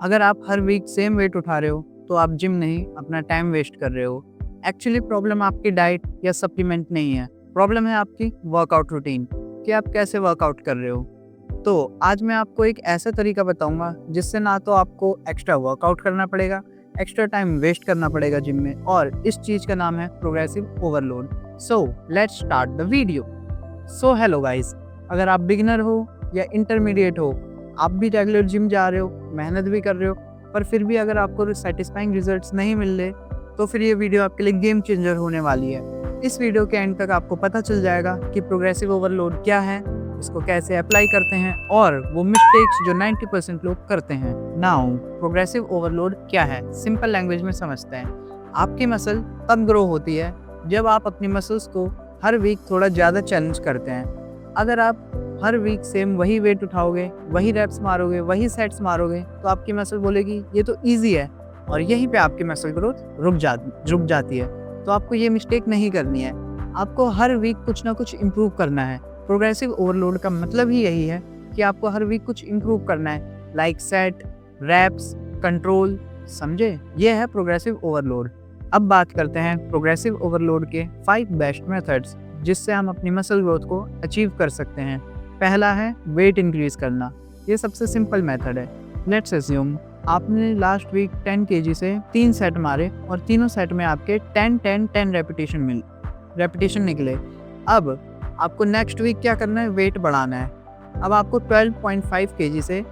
अगर आप हर week same wait उठा रहे हो तो आप जिम नहीं, अपना टाइम वेस्ट कर रहे हो। एक्चुअली प्रॉब्लम आपकी डाइट या सप्लीमेंट नहीं है, प्रॉब्लम है आपकी वर्कआउट रूटीन कि आप कैसे वर्कआउट कर रहे हो। तो आज मैं आपको एक ऐसा तरीका बताऊंगा जिससे ना तो आपको एक्स्ट्रा वर्कआउट करना पड़ेगा, एक्स्ट्रा टाइम वेस्ट करना पड़ेगा जिम में, और इस चीज़ का नाम है progressive overload. So let's start the video. So hello guys, अगर आप बिगिनर हो या इंटरमीडिएट हो, आप भी रेगुलर जिम जा रहे हो, मेहनत भी कर रहे हो, पर फिर भी अगर आपको सेटिस्फाइंग रिजल्ट्स नहीं मिल रहे, तो फिर ये वीडियो आपके लिए गेम चेंजर होने वाली है। इस वीडियो के एंड तक आपको पता चल जाएगा कि प्रोग्रेसिव ओवरलोड क्या है, इसको कैसे अप्लाई करते हैं और वो मिस्टेक्स जो 90% लोग करते हैं। नाउ प्रोग्रेसिव ओवरलोड क्या है, सिंपल लैंग्वेज में समझते हैं। आपकी मसल तब ग्रो होती है जब आप अपनी मसल्स को हर वीक थोड़ा ज़्यादा चैलेंज करते हैं। अगर आप हर वीक सेम वही वेट उठाओगे, वही रेप्स मारोगे, वही सेट्स मारोगे, तो आपकी मसल बोलेगी ये तो ईजी है, और यहीं पे आपकी मसल ग्रोथ रुक जाती है। तो आपको ये मिस्टेक नहीं करनी है, आपको हर वीक कुछ ना कुछ इम्प्रूव करना है। प्रोग्रेसिव ओवरलोड का मतलब ही यही है कि आपको हर वीक कुछ इम्प्रूव करना है, लाइक सेट, रैप्स, कंट्रोल, समझे? ये है प्रोग्रेसिव ओवरलोड। अब बात करते हैं प्रोग्रेसिव ओवरलोड के 5 बेस्ट मेथड्स जिससे हम अपनी मसल ग्रोथ को अचीव कर सकते हैं। पहला है वेट इंक्रीज करना। ये सबसे सिंपल मेथड है। लेट्स अज्यूम आपने लास्ट वीक 10 kg से 3 सेट मारे और तीनों सेट में आपके 10-10-10 रेपिटेशन निकले। अब आपको नेक्स्ट वीक क्या करना है, वेट बढ़ाना है। अब आपको 12.5 kg से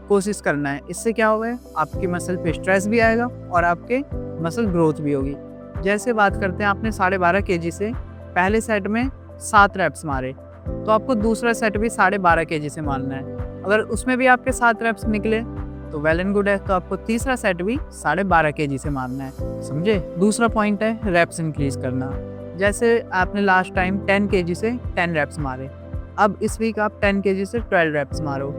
कोशिश करना है। इससे क्या होगा, आपकी मसल पे स्ट्रेस भी आएगा और आपके मसल ग्रोथ भी होगी। जैसे बात करते हैं, आपने 12.5 kg से पहले सेट में 7 रैप्स मारे, तो आपको दूसरा सेट भी 12.5 kg से मारना है। अगर उसमें भी आपके 7 रैप्स निकले तो वेल एंड गुड है, तो आपको तीसरा सेट भी 12.5 kg से मारना है, समझे? दूसरा पॉइंट है रैप्स इंक्रीज करना। जैसे आपने लास्ट टाइम 10 kg से 10 रैप्स मारे, अब इस वीक आप 10 kg से 12 रैप्स मारो।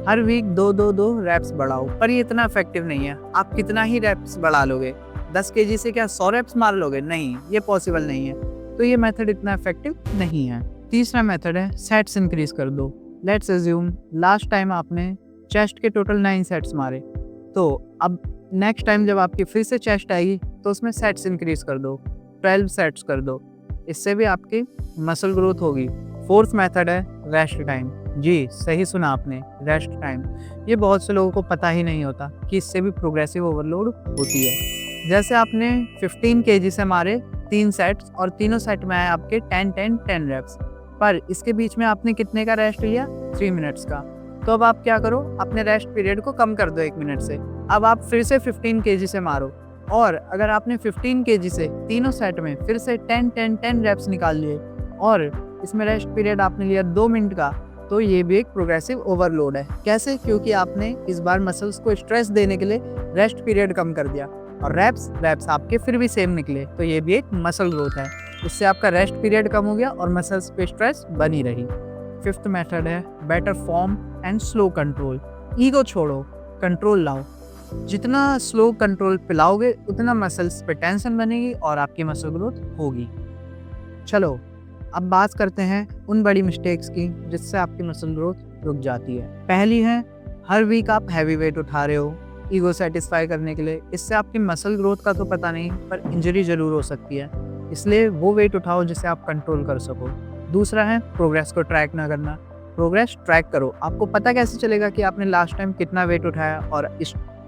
हर वीक 2-2-2 रैप्स बढ़ाओ, पर ये इतना इफेक्टिव नहीं है। आप कितना ही रैप्स बढ़ा लोगे, 10 kg से क्या 100 रैप्स मार लोगे? नहीं, ये पॉसिबल नहीं है। तो ये मेथड इतना इफेक्टिव नहीं है। तीसरा मेथड है सेट्स इंक्रीज कर दो। लेट्स अज्यूम लास्ट टाइम आपने चेस्ट के टोटल 9 सेट्स मारे, तो अब नेक्स्ट टाइम जब आपकी फिर से चेस्ट आएगी तो उसमें सेट्स इंक्रीज कर दो, 12 सेट्स कर दो। इससे भी आपकी मसल ग्रोथ होगी। फोर्थ मेथड है रेस्ट टाइम। जी सही सुना आपने, रेस्ट टाइम। ये बहुत से लोगों को पता ही नहीं होता कि इससे भी प्रोग्रेसिव ओवरलोड होती है। जैसे आपने 15 kg से मारे 3 सेट्स और तीनों सेट में आए आपके 10-10-10 रेप्स, पर इसके बीच में आपने कितने का रेस्ट लिया? 3 मिनट्स का। तो अब आप क्या करो, अपने रेस्ट पीरियड को कम कर दो 1 मिनट से। अब आप फिर से 15 kg से मारो, और अगर आपने 15 kg से तीनों सेट में फिर से 10-10-10 रेप्स निकाल लिए और इसमें रेस्ट पीरियड आपने लिया 2 मिनट का, तो ये भी एक प्रोग्रेसिव ओवरलोड है। कैसे? क्योंकि आपने इस बार मसल्स को स्ट्रेस देने के लिए रेस्ट पीरियड कम कर दिया, और रैप्स आपके फिर भी सेम निकले, तो ये भी एक मसल ग्रोथ है। इससे आपका रेस्ट पीरियड कम हो गया और मसल्स पे स्ट्रेस बनी रही। फिफ्थ मेथड है better form and slow control. Ego छोड़ो, कंट्रोल लाओ। जितना स्लो कंट्रोल पिलाओगे उतना मसल्स पे टेंशन बनेगी और आपकी मसल ग्रोथ होगी। चलो अब बात करते हैं उन बड़ी मिस्टेक्स की जिससे आपकी मसल ग्रोथ रुक जाती है। पहली है, हर वीक आप हैवी वेट उठा रहे हो ईगो सेटिस्फाई करने के लिए। इससे आपकी मसल ग्रोथ का तो पता नहीं, पर इंजरी जरूर हो सकती है। इसलिए वो वेट उठाओ जिसे आप कंट्रोल कर सको। दूसरा है प्रोग्रेस को ट्रैक ना करना। प्रोग्रेस ट्रैक करो। आपको पता कैसे चलेगा कि आपने लास्ट टाइम कितना वेट उठाया और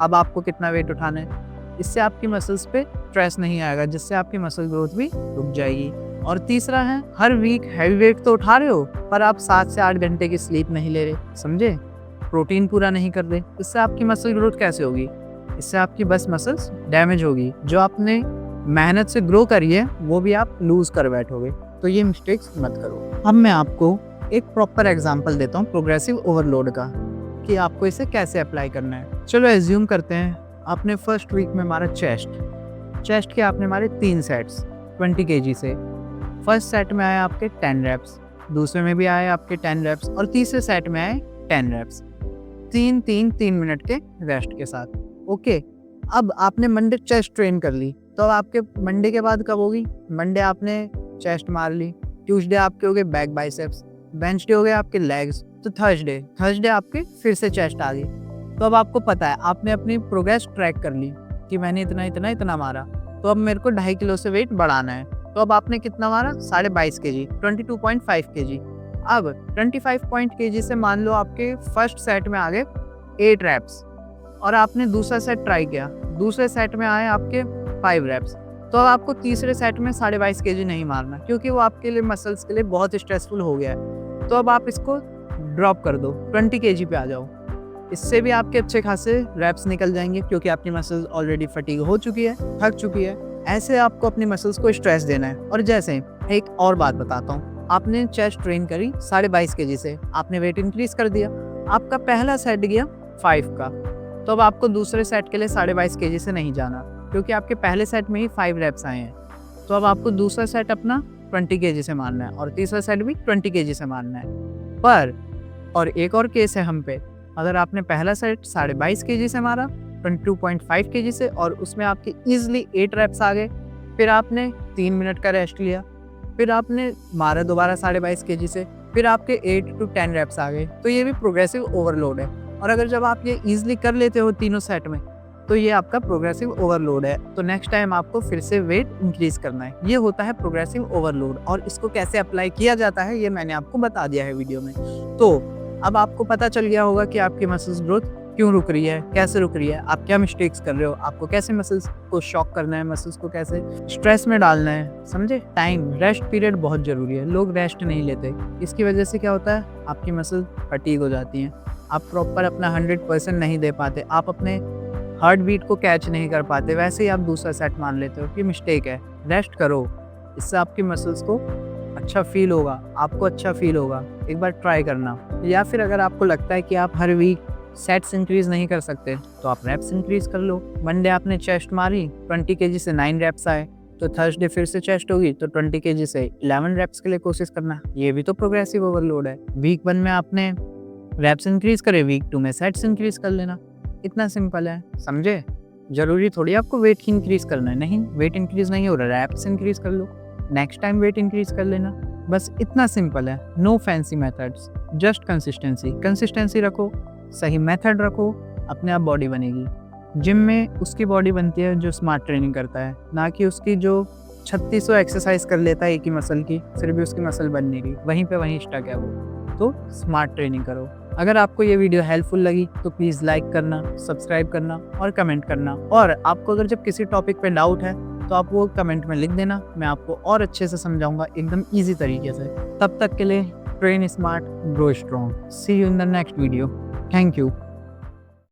अब आपको कितना वेट उठाना है? इससे आपकी मसल्स पे स्ट्रेस नहीं आएगा, जिससे आपकी मसल ग्रोथ भी रुक जाएगी। और तीसरा है, हर वीक हैवी वेट तो उठा रहे हो पर आप 7 से 8 घंटे की स्लीप नहीं ले रहे, समझे? प्रोटीन पूरा नहीं कर रहे। इससे आपकी मसल ग्रोथ कैसे होगी? इससे आपकी बस मसल्स डैमेज होगी। जो आपने मेहनत से ग्रो करी है वो भी आप लूज कर बैठोगे। तो ये मिस्टेक्स मत करो। अब मैं आपको एक प्रॉपर एग्जांपल देता हूँ प्रोग्रेसिव ओवरलोड का, कि आपको इसे कैसे अप्लाई करना है। चलो एज्यूम करते हैं आपने फर्स्ट वीक में मारा चेस्ट के आपने मारे 3 सेट्स 20 kg से। फर्स्ट सेट में आए आपके 10 रेप्स, दूसरे में भी आए आपके 10 रेप्स, और तीसरे सेट में आए 10 रेप्स, 3 मिनट के रेस्ट के साथ। ओके, अब आपने मंडे चेस्ट ट्रेन कर ली, तो अब आपके मंडे के बाद कब होगी? मंडे आपने चेस्ट मार ली, ट्यूसडे आपके हो गए बैक बाइसेप्स, वेडनेसडे हो गए आपके लेग्स, तो थर्सडे आपके फिर से चेस्ट आ गई। तो तो अब आपको पता है, आपने अपनी प्रोग्रेस ट्रैक कर ली कि मैंने इतना इतना इतना मारा, तो अब मेरे को 2.5 किलो से वेट बढ़ाना है। तो अब आपने कितना मारा? 22.5 kg, 22.5 kg। अब 25 kg से मान लो आपके फर्स्ट सेट में आ गए 8 रैप्स, और आपने दूसरा सेट ट्राई किया, दूसरे सेट में आए आपके 5 रैप्स। तो अब आपको तीसरे सेट में 22.5 kg नहीं मारना, क्योंकि वो आपके लिए मसल्स के लिए बहुत स्ट्रेसफुल हो गया है। तो अब आप इसको ड्रॉप कर दो, 20 kg पे आ जाओ। इससे भी आपके अच्छे खासे रैप्स निकल जाएंगे, क्योंकि आपकी मसल्स ऑलरेडी फटीग हो चुकी है, थक चुकी है। ऐसे आपको अपनी मसल्स को स्ट्रेस देना है। और जैसे एक और बात बताता हूँ, आपने चेस्ट ट्रेन करी 22.5 kg से, आपने वेट इंक्रीज कर दिया, आपका पहला सेट गया 5 का। तो अब आपको दूसरे सेट के लिए 22.5 kg से नहीं जाना, क्योंकि आपके पहले सेट में ही 5 रैप्स आए हैं। तो अब आपको दूसरा सेट अपना 20 kg से मारना है, और तीसरा सेट भी 20 kg से मारना है। पर और एक और केस है हम पे, अगर आपने पहला सेट 22.5 kg से मारा 22.5 kg से, और उसमें आपके ईजिली 8 रैप्स आ गए, फिर आपने 3 मिनट का रेस्ट लिया, फिर आपने मारा दोबारा 22.5 kg से, फिर आपके 8 to 10 रैप्स आ गए, तो ये भी प्रोग्रेसिव ओवरलोड है। और अगर जब आप ये ईजिली कर लेते हो तीनों सेट में, तो ये आपका प्रोग्रेसिव ओवरलोड है। तो नेक्स्ट टाइम आपको फिर से वेट इंक्रीज करना है। ये होता है प्रोग्रेसिव ओवरलोड, और इसको कैसे अप्लाई किया जाता है ये मैंने आपको बता दिया है वीडियो में। तो अब आपको पता चल गया होगा कि आपकी मसल्स ग्रोथ क्यों रुक रही है, कैसे रुक रही है, आप क्या मिस्टेक्स कर रहे हो, आपको कैसे मसल्स को शॉक करना है, मसल्स को कैसे स्ट्रेस में डालना है। समझे? टाइम, रेस्ट पीरियड बहुत जरूरी है। लोग रेस्ट नहीं लेते, इसकी वजह से क्या होता है, आपकी मसल फटीग हो जाती हैं, आप प्रॉपर अपना 100% नहीं दे पाते, आप अपने हार्ट बीट को कैच नहीं कर पाते, वैसे ही आप दूसरा सेट मान लेते हो कि मिस्टेक है। रेस्ट करो, इससे आपकी मसल्स को अच्छा फील होगा, आपको अच्छा फील होगा। एक बार ट्राई करना। या फिर अगर आपको लगता है कि आप हर वीक सेट्स इंक्रीज नहीं कर सकते, तो आप रैप्स इंक्रीज कर लो। मंडे आपने चेस्ट मारी, 20 kg से 9 रैप्स आए, तो थर्सडे फिर से चेस्ट होगी, तो 20 kg से 11 रैप्स के लिए कोशिश करना। ये भी तो प्रोग्रेसिव ओवरलोड है। वीक 1 में आपने रैप्स इंक्रीज करे, वीक 2 में सेट्स इंक्रीज कर लेना। इतना सिंपल है, समझे? जरूरी थोड़ी आपको वेट इंक्रीज करना है, नहीं, वेट इंक्रीज नहीं हो रहा, रैप्स इंक्रीज कर लो, नेक्स्ट टाइम वेट इंक्रीज कर लेना। बस इतना सिंपल है। No fancy methods, just consistency रखो, सही मेथड रखो, अपने आप बॉडी बनेगी। जिम में उसकी बॉडी बनती है जो स्मार्ट ट्रेनिंग करता है, ना कि उसकी जो 3600 एक्सरसाइज कर लेता है एक ही मसल की, फिर भी उसकी मसल बन नहीं रही, वहीं पे वहीं स्टक है वो। तो स्मार्ट ट्रेनिंग करो। अगर आपको ये वीडियो हेल्पफुल लगी तो प्लीज़ लाइक करना, सब्सक्राइब करना और कमेंट करना। और आपको अगर जब किसी टॉपिक पे डाउट है तो आप वो कमेंट में लिख देना, मैं आपको और अच्छे से समझाऊंगा एकदम ईजी तरीके से। तब तक के लिए train smart, grow strong. See you in the next video. Thank you.